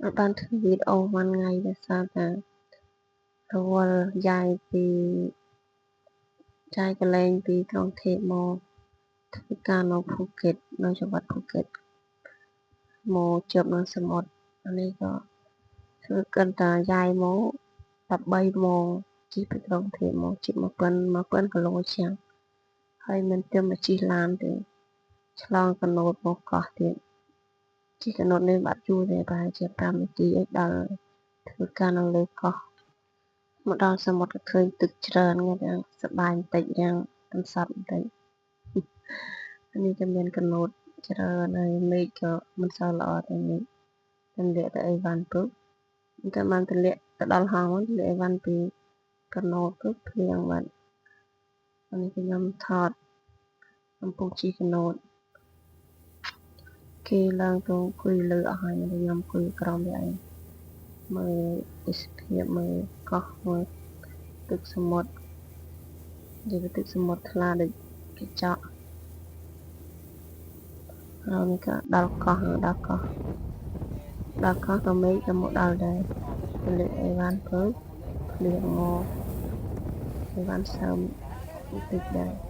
អត់បានធ្វើវីដេអូមួយថ្ងៃដោយសារតែរវល់យាយពីចាយកលែងពីក្រុងเทพមកធ្វើការនៅភូកេតនៅจังหวัดภูเก็ตមកជាប់នឹងសមុទ្រអានេះក៏ធ្វើកាន់តែយាយមក13ម៉ោងជិះពីក្រុងเทพមកជិះ1000គីឡូជាងហើយមិនត្រឹមតែជិះឡានទេឆ្លងកណូតមកកោះទៀតជិះកណូតនេះបាត់យូរទេប្រហែលជា5នាទីឯដល់ធ្វើការនៅលើកោះមកដល់សមុទ្រក៏ឃើញទឹកច្រើនហ្នឹងសប្បាយបន្តិចយ៉ាងបន្សត់បន្តិចនេះក៏មានកណូតច្រើនហើយមេឃក៏មិនសូវល្អទេមេឃទម្លាក់ទៅអីវ៉ាន់ពុកតែបានទម្លាក់ទៅដល់ហោះមកទម្លាក់អីវ៉ាន់ពីកណូតពុកភ្លៀងបាត់អានេះខ្ញុំថតកំពុងជិះកណូតគេឡើងទៅអង្គុយលើអស់ហើយខ្ញុំអង្គុយក្រោមវាឯងមើលទេសភាពមើលកោះមើលទឹកសមុទ្រនិយាយទៅទឹកសមុទ្រថ្លាដូចកញ្ចក់ហើយនេះក៏ដល់កោះក៏មេឃក៏មកដល់ដែរទម្លាក់អីវ៉ាន់ពើភ្លៀងមកអីវ៉ាន់សើមបន្តិចដែរ